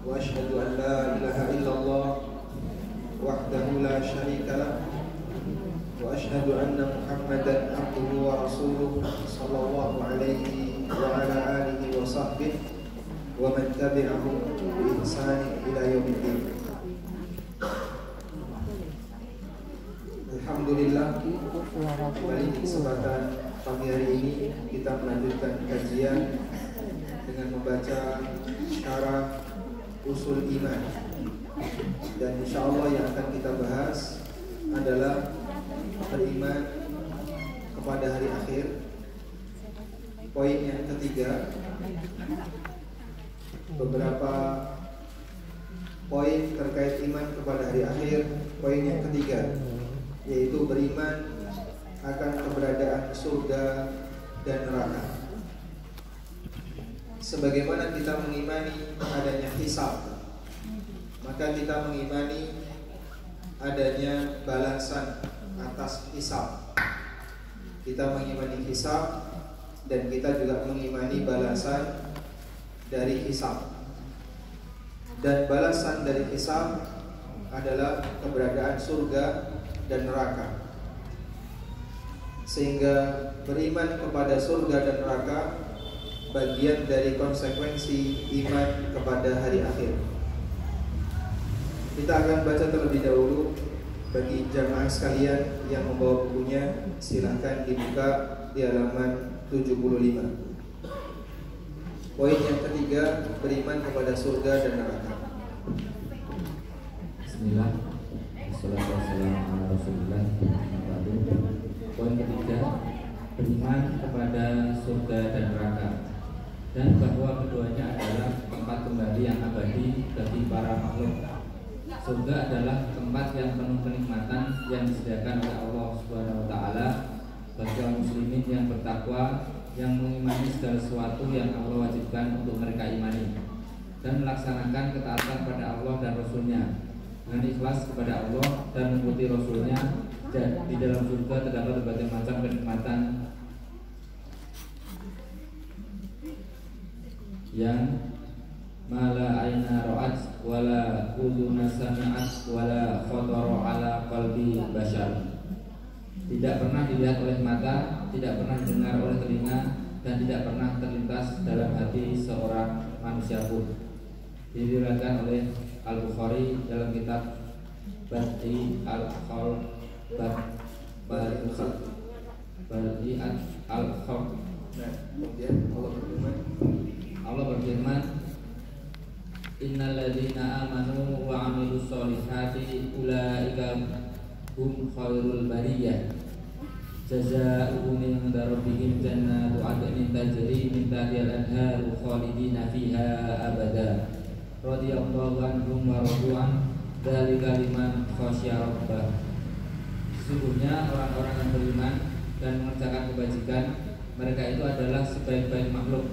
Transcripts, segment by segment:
وأشهد أن لا إله إلا الله وحده لا شريك له وأشهد أن محمدا عبده ورسوله صلى الله عليه وعلى آله وصحبه ومن تبعهم بإحسان إلى يوم الدين. Alhamdulillah, kembali di kesempatan pagi hari ini kita melanjutkan kajian dengan membaca syarah usul iman. Dan insya Allah yang akan kita bahas adalah beriman kepada hari akhir. Poin yang ketiga, beberapa poin terkait iman kepada hari akhir. Poin yang ketiga yaitu beriman akan keberadaan surga dan neraka. Sebagaimana kita mengimani adanya hisab, maka kita mengimani adanya balasan atas hisab. Kita mengimani hisab dan kita juga mengimani balasan dari hisab. Dan balasan dari hisab adalah keberadaan surga dan neraka. Sehingga beriman kepada surga dan neraka bagian dari konsekuensi iman kepada hari akhir. Kita akan baca terlebih dahulu. Bagi jamaah sekalian yang membawa bukunya, silahkan dibuka di halaman 75. Poin yang ketiga, beriman kepada surga dan neraka. Bismillah, wassalamualaikum warahmatullahi wabarakatuh. Poin ketiga, beriman kepada surga dan neraka, dan bahwa keduanya adalah tempat kembali yang abadi bagi para makhluk. Surga adalah tempat yang penuh kenikmatan yang disediakan oleh Allah Subhanahu wa taala bagi kaum muslimin yang bertakwa, yang mengimani segala sesuatu yang Allah wajibkan untuk mereka imani, dan melaksanakan ketaatan pada Allah dan Rasulnya dengan ikhlas kepada Allah dan mengikuti Rasulnya. Di dalam surga terdapat berbagai macam kenikmatan yang mala aina ra'at wala udhuna sami'at wala khatara ala qalbi bashar. Tidak pernah dilihat oleh mata, tidak pernah didengar oleh telinga, dan tidak pernah terlintas dalam hati seorang manusia pun. Diriwayatkan oleh Al-Bukhari dalam kitab Badi Al-Khalq, Badi'at Al-Khalq. Kemudian Allah berfirman, Innal ladzina amanu wa 'amilus sholihati ulaika hum khairul bariyah jazaa'uhum 'inda rabbihim jannatu 'adnin tajri min tahtiha al-anharu khalidina fiha abada radhiyallahu anhum wa radu an dzalika liman khasya rabbah. Sesungguhnya orang-orang yang beriman dan mengerjakan kebajikan, mereka itu adalah sebaik-baik makhluk.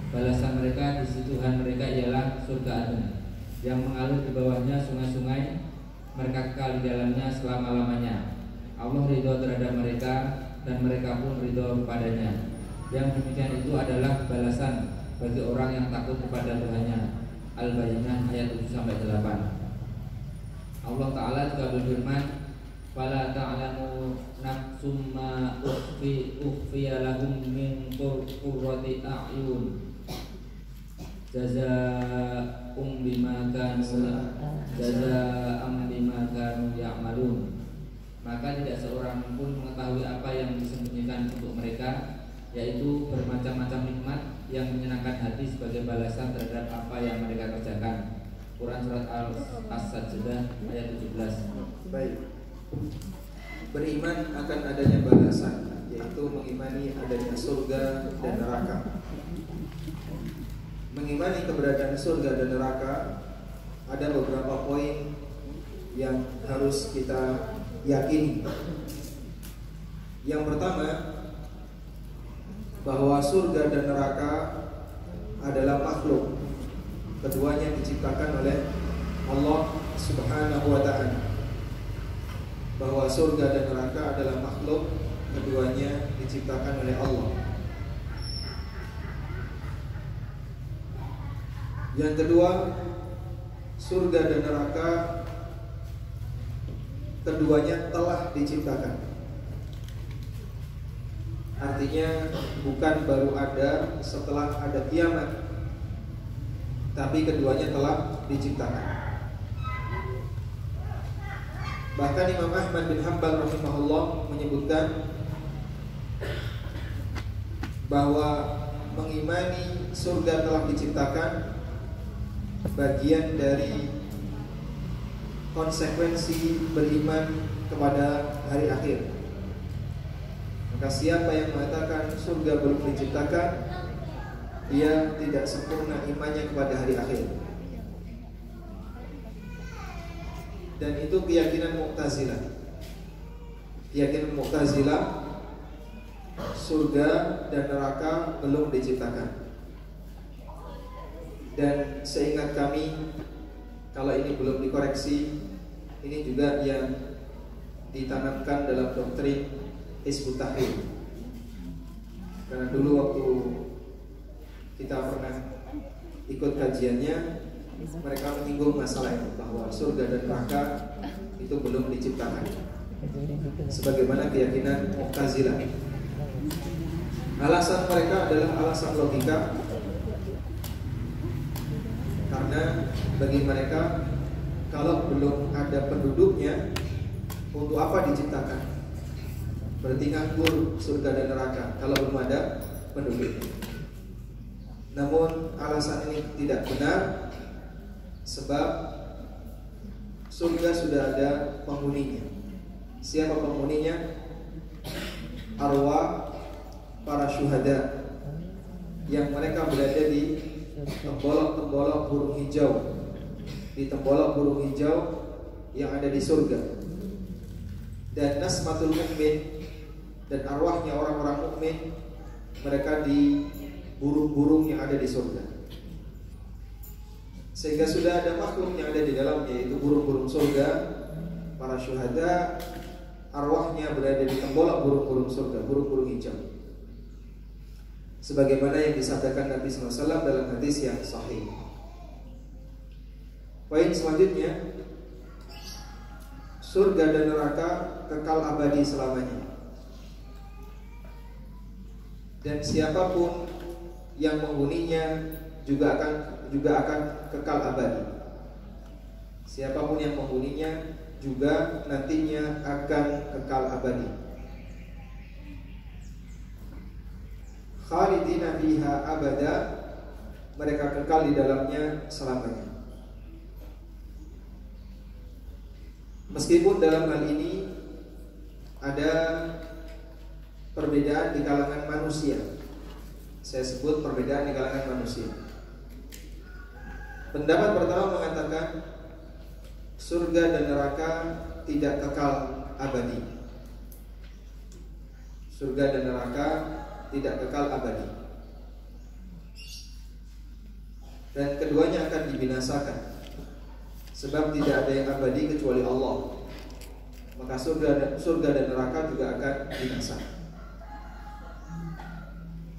Balasan mereka di sisi Tuhan mereka ialah surga Aden, yang mengalir di bawahnya sungai-sungai, mereka kekal di dalamnya selama-lamanya. Allah ridho terhadap mereka dan mereka pun ridho kepadanya. Yang demikian itu adalah balasan bagi orang yang takut kepada Tuhannya. Al-Bayyinah ayat 7-8. Allah Ta'ala juga berfirman, fala ta'lamu nafsum ma ukhfiya lahum min qurrati a'yun jazaa'um bima kanu ya'malun. Maka tidak seorang pun mengetahui apa yang disembunyikan untuk mereka, yaitu bermacam-macam nikmat yang menyenangkan hati sebagai balasan terhadap apa yang mereka kerjakan. Quran surat As-Sajdah ayat 17. Baik. Beriman akan adanya balasan, yaitu mengimani adanya surga dan neraka. Mengimani keberadaan surga dan neraka, ada beberapa poin yang harus kita yakini. Yang pertama, bahwa surga dan neraka adalah makhluk. Keduanya diciptakan oleh Allah Subhanahu wa ta'ala. Bahwa surga dan neraka adalah makhluk, keduanya diciptakan oleh Allah. Yang kedua, surga dan neraka keduanya telah diciptakan. Artinya bukan baru ada setelah ada kiamat, tapi keduanya telah diciptakan. Bahkan Imam Ahmad bin Hanbal rahimahullah menyebutkan bahwa mengimani surga telah diciptakan bagian dari konsekuensi beriman kepada hari akhir. Maka siapa yang mengatakan surga belum diciptakan, dia tidak sempurna imannya kepada hari akhir. Dan itu keyakinan Mu'tazilah. Keyakinan Mu'tazilah, surga dan neraka belum diciptakan. Dan seingat kami, kalau ini belum dikoreksi, ini juga yang ditanamkan dalam doktrin Hizbut Tahrir. Karena dulu waktu kita pernah ikut kajiannya, mereka menyinggung masalah itu, bahwa surga dan neraka itu belum diciptakan, sebagaimana keyakinan Mu'tazilah. Alasan mereka adalah alasan logika, karena bagi mereka kalau belum ada penduduknya, untuk apa diciptakan? Berarti nganggur surga dan neraka kalau belum ada penduduknya. Namun alasan ini tidak benar, sebab surga sudah ada penghuninya. Siapa penghuninya? Arwah para syuhada yang mereka berada di tembolok-tembolok burung hijau, di tembolok burung hijau yang ada di surga. Dan nasmatul mukmin, dan arwahnya orang-orang mukmin, mereka di burung-burung yang ada di surga. Sehingga sudah ada makhluk yang ada di dalamnya, yaitu burung-burung surga, para syuhada, arwahnya berada di tembolok burung-burung surga, burung-burung hijau. Sebagaimana yang disabdakan Nabi SAW dalam hadis yang sahih. Poin selanjutnya, surga dan neraka kekal abadi selamanya. Dan siapapun yang menghuninya juga akan kekal abadi. Siapapun yang menghuninya juga nantinya akan kekal abadi. Khalidina fiha abada, mereka kekal di dalamnya selamanya. Meskipun dalam hal ini ada perbedaan di kalangan manusia. Saya sebut perbedaan di kalangan manusia. Pendapat pertama mengatakan surga dan neraka tidak kekal abadi. Surga dan neraka tidak kekal abadi, dan keduanya akan dibinasakan, sebab tidak ada yang abadi kecuali Allah. Maka surga dan neraka juga akan binasa.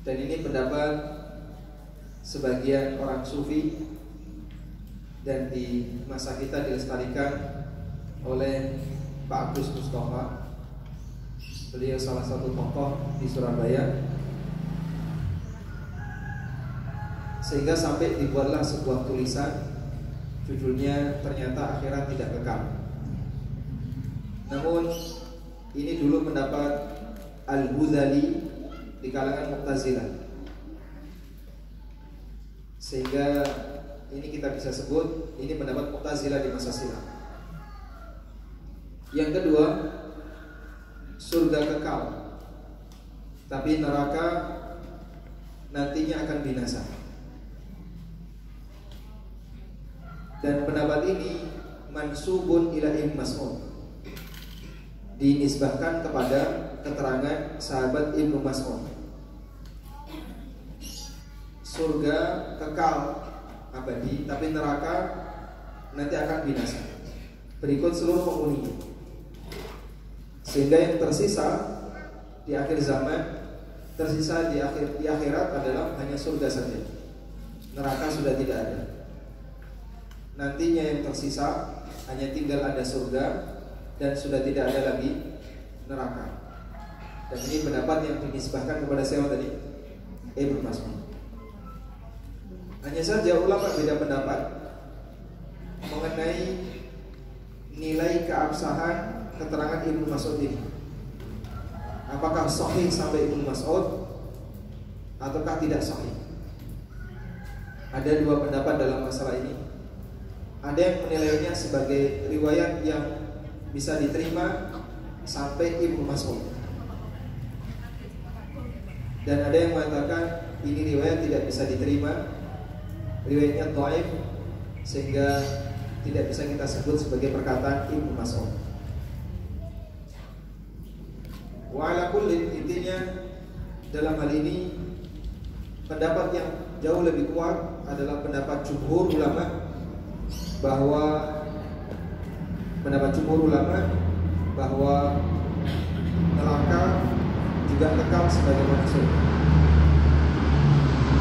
Dan ini pendapat sebagian orang sufi, dan di masa kita dilestarikan oleh Pak Agus Mustafa. Beliau salah satu tokoh di Surabaya, sehingga sampai dibuatlah sebuah tulisan, judulnya ternyata akhirat tidak kekal. Namun ini dulu pendapat Al-Ghazali di kalangan Mu'tazilah, sehingga ini kita bisa sebut ini pendapat Mu'tazilah di masa silam. Yang kedua, surga kekal, tapi neraka nantinya akan binasa. Dan pendapat ini mansubun ila Ibnu Mas'ud, dinisbahkan kepada keterangan sahabat Ibnu Mas'ud. Surga kekal abadi, tapi neraka nanti akan binasa berikut seluruh penghuninya. Sehingga yang tersisa di akhir zaman, tersisa di akhirat adalah hanya surga saja. Neraka sudah tidak ada. nantinya yang tersisa hanya tinggal ada surga dan sudah tidak ada lagi neraka. Dan ini pendapat yang dinisbahkan kepada siapa tadi? Ibnu Mas'ud. Hanya saja ulama beda pendapat mengenai nilai keabsahan keterangan Ibnu Mas'ud ini. Apakah sahih sampai Ibnu Mas'ud ataukah tidak sahih? Ada dua pendapat dalam masalah ini. Ada yang menilainya sebagai riwayat yang bisa diterima sampai Ibnu Mas'ud, dan ada yang mengatakan ini riwayat tidak bisa diterima, riwayatnya dhaif, sehingga tidak bisa kita sebut sebagai perkataan Ibnu Mas'ud. Wa ala kullin, intinya dalam hal ini pendapat yang jauh lebih kuat adalah pendapat jumhur ulama, bahwa neraka juga kekal sebagaimana surga.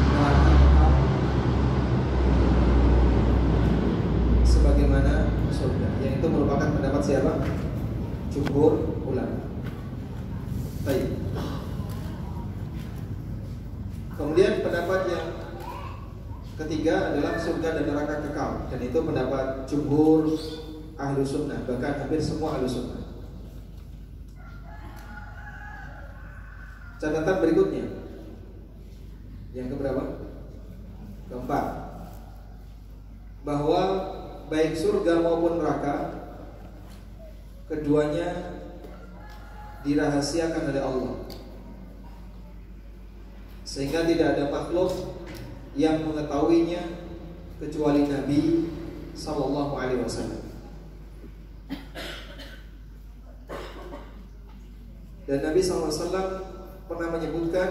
Neraka kekal sebagaimana surga. Yang itu merupakan pendapat siapa? Jumhur ulama. Baik. Kemudian pendapat yang ketiga adalah surga dan neraka kekal, dan itu pendapat jumhur ahlu sunnah, bahkan hampir semua ahlu sunnah. Catatan berikutnya, yang keberapa? Keempat, bahwa baik surga maupun neraka keduanya dirahasiakan oleh Allah, sehingga tidak ada makhluk yang mengetahuinya kecuali Nabi sallallahu alaihi wasallam. Dan Nabi sallallahu alaihi wasallam pernah menyebutkan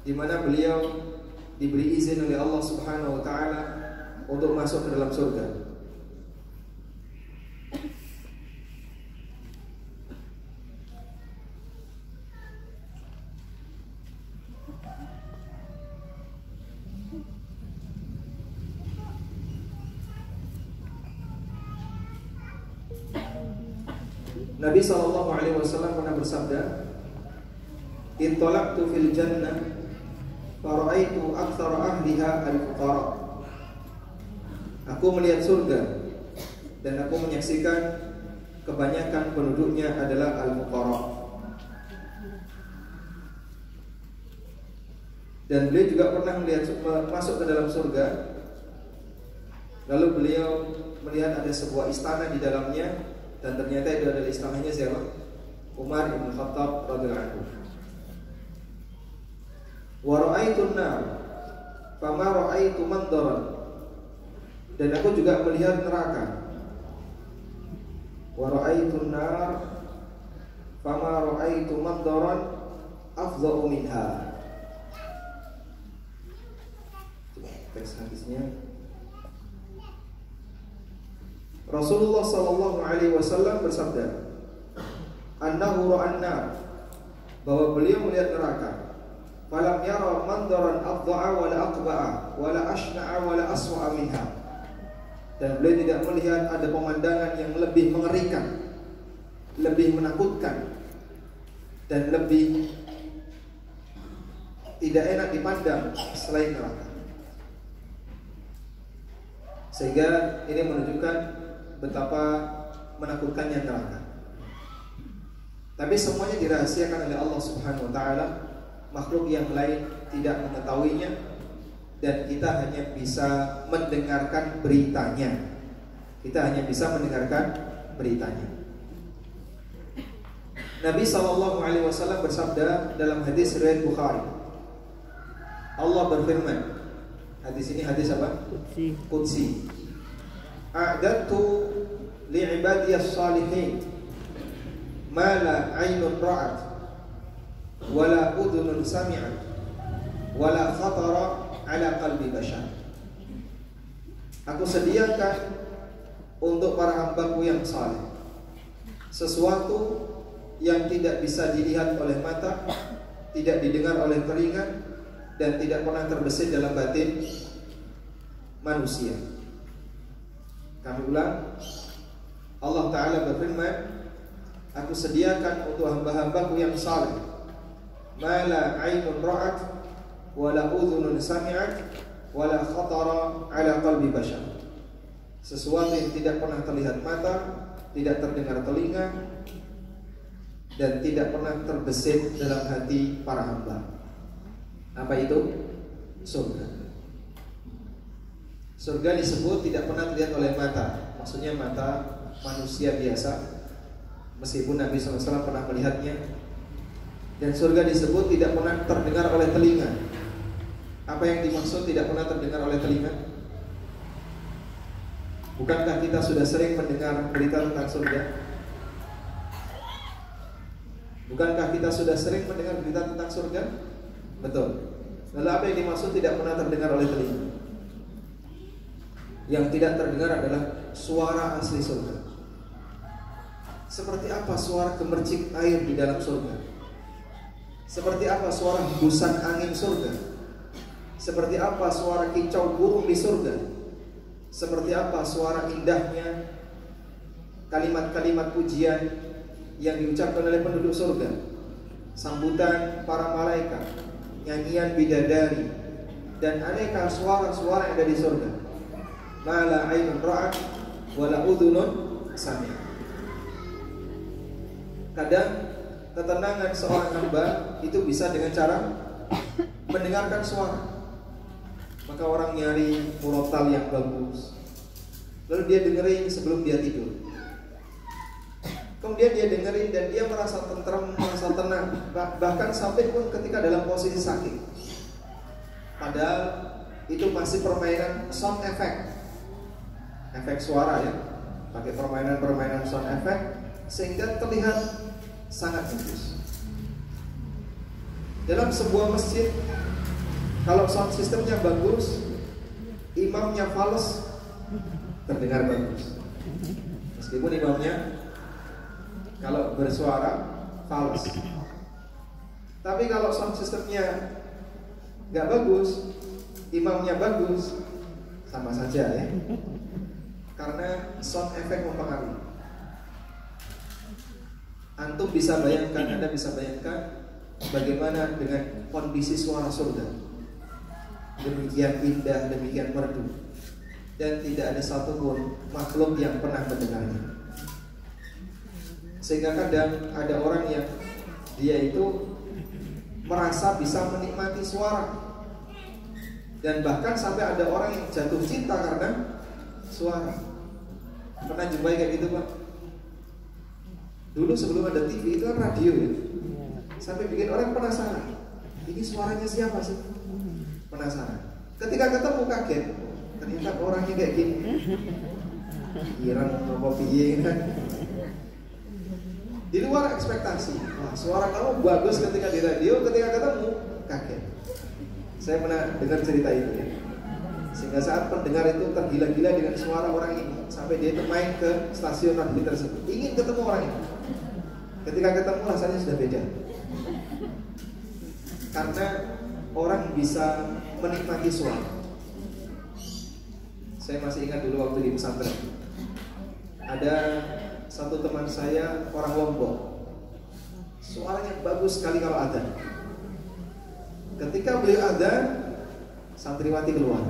di mana beliau diberi izin oleh Allah Subhanahu wa taala untuk masuk ke dalam surga. Nabi SAW pernah bersabda, "Intolaktu fil jannah, faraitu aktsara ahliha al-fuqara." Aku melihat surga dan aku menyaksikan kebanyakan penduduknya adalah al-fuqara. Dan beliau juga pernah masuk ke dalam surga. Lalu beliau melihat ada sebuah istana di dalamnya, dan ternyata itu adalah istananya siapa? Umar bin Khattab radhiyallahu anhu. Wa ra'aitun nar fama ra'aitu mandaran. Dan aku juga melihat neraka. Wa ra'aitun nar fama ra'aitu mandaran afdha'u minha. Teks hadisnya, Rasulullah sallallahu alaihi wasallam bersabda, "Annahu ra'an nar," bahwa beliau melihat neraka. "Falam yara mandaran afdha'a wa la aqba'a wa la ashna'a wa la aswa'a minha." Dan beliau tidak melihat ada pemandangan yang lebih mengerikan, lebih menakutkan, dan lebih tidak enak dipandang selain neraka. Sehingga ini menunjukkan betapa menakutkannya neraka. Tapi semuanya dirahasiakan oleh Allah Subhanahu wa taala. Makhluk yang lain tidak mengetahuinya, dan kita hanya bisa mendengarkan beritanya. Nabi SAW bersabda dalam hadis riwayat Bukhari. Allah berfirman, hadis ini hadis apa? Qudsi. A'dadtu li'ibadiyas salihin ma la 'ainun ra'at wa la udhunun sami'at wa la khatara 'ala qalbi bashar. Aku sediakan untuk para hambaku yang saleh sesuatu yang tidak bisa dilihat oleh mata, tidak didengar oleh telinga, dan tidak pernah terbesit dalam batin manusia. Kami ulang, Allah Ta'ala berfirman, aku sediakan untuk hamba-hambaku yang saleh ma la ainun ra'at wa la udhunun sami'at wa la khatara ala qalbi bashar. Sesuatu yang tidak pernah terlihat mata, tidak terdengar telinga, dan tidak pernah terbesit dalam hati para hamba. Apa itu? Surga. Surga disebut tidak pernah terlihat oleh mata. Maksudnya mata manusia biasa, meskipun Nabi SAW pernah melihatnya. Dan surga disebut tidak pernah terdengar oleh telinga. Apa yang dimaksud tidak pernah terdengar oleh telinga? Bukankah kita sudah sering mendengar berita tentang surga? Bukankah kita sudah sering mendengar berita tentang surga? Betul. Lalu apa yang dimaksud tidak pernah terdengar oleh telinga? Yang tidak terdengar adalah suara asli surga. Seperti apa suara gemercik air di dalam surga? Seperti apa suara hembusan angin surga? Seperti apa suara kicau burung di surga? Seperti apa suara indahnya kalimat-kalimat pujian yang diucapkan oleh penduduk surga, sambutan para malaikat, nyanyian bidadari, dan aneka suara-suara yang ada di surga. Ma la ainun ra'at wa la udhunun sami'at. Kadang ketenangan seorang hamba itu bisa dengan cara mendengarkan suara. Maka orang nyari murotal yang bagus, lalu dia dengerin sebelum dia tidur. Kemudian dia dengerin dan dia merasa tentram, merasa tenang, bahkan sampai pun ketika dalam posisi sakit. Padahal itu masih permainan sound effect, efek suara ya, pakai permainan sound effect sehingga terlihat sangat bagus. Dalam sebuah masjid, kalau sound sistemnya bagus, imamnya fals, terdengar bagus. Meskipun imamnya kalau bersuara fals. Tapi kalau sound sistemnya nggak bagus, imamnya bagus, sama saja ya. Karena sound effect mempengaruhi. Anda bisa bayangkan bagaimana dengan kondisi suara surga. Demikian indah, demikian merdu, dan tidak ada satupun makhluk yang pernah mendengarnya. Sehingga kadang ada orang yang dia itu merasa bisa menikmati suara, dan bahkan sampai ada orang yang jatuh cinta karena suara. Pernah jumpai kayak gitu Pak? Dulu sebelum ada TV itu kan radio ya, sampai bikin orang penasaran, ini suaranya siapa sih? Penasaran. Ketika ketemu kaget, ternyata orangnya kayak gini. Kira mau piye kan? Di luar ekspektasi. Wah, suara kamu bagus ketika di radio, ketika ketemu kaget. Saya pernah dengar cerita itu ya. Sehingga saat pendengar itu tergila-gila dengan suara orang ini, sampai dia itu main ke stasiun radio tersebut, ingin ketemu orang ini. Ketika ketemu rasanya sudah beda. Karena orang bisa menikmati suara. Saya masih ingat dulu waktu di pesantren, ada satu teman saya orang Lombok, suaranya bagus sekali kalau adzan. Ketika beliau adzan, santriwati keluar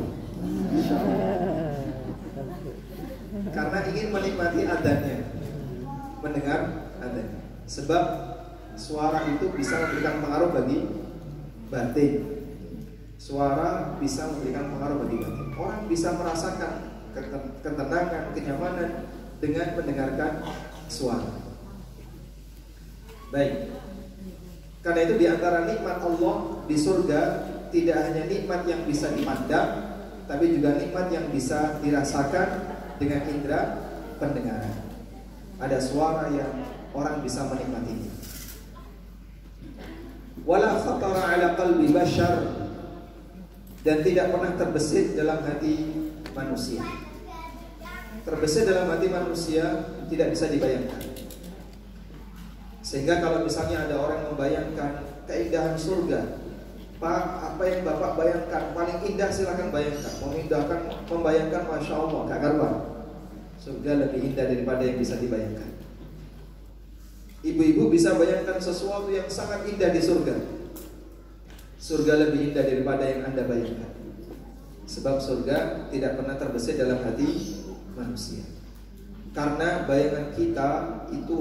karena ingin menikmati adzannya, mendengar adzannya. Sebab suara itu bisa memberikan pengaruh bagi batin. Suara bisa memberikan pengaruh bagi batin. Orang bisa merasakan ketenangan, kenyamanan dengan mendengarkan suara. Baik. Karena itu di antara nikmat Allah di surga tidak hanya nikmat yang bisa dipandang, tapi juga nikmat yang bisa dirasakan dengan indera pendengaran. Ada suara yang orang bisa menikmatinya. Wala khatara ala qalbi bashar, dan tidak pernah terbesit dalam hati manusia. Terbesit dalam hati manusia tidak bisa dibayangkan. Sehingga kalau misalnya ada orang membayangkan keindahan surga, Pak, apa yang Bapak bayangkan paling indah, silakan bayangkan. Membayangkan Masya Allah, gak karuan. Surga lebih indah daripada yang bisa dibayangkan. Ibu-ibu bisa bayangkan sesuatu yang sangat indah di surga. Surga lebih indah daripada yang Anda bayangkan. Sebab surga tidak pernah terbesit dalam hati manusia. Karena bayangan kita itu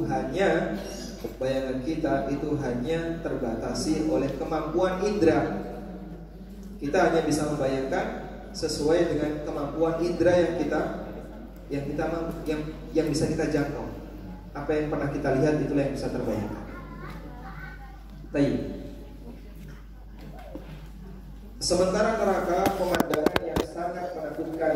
hanya terbatasi oleh kemampuan indera. Kita hanya bisa membayangkan sesuai dengan kemampuan indera yang bisa kita jangkau. Apa yang pernah kita lihat itulah yang bisa terbayangkan. Baik. Sementara neraka pemandangan yang sangat menakutkan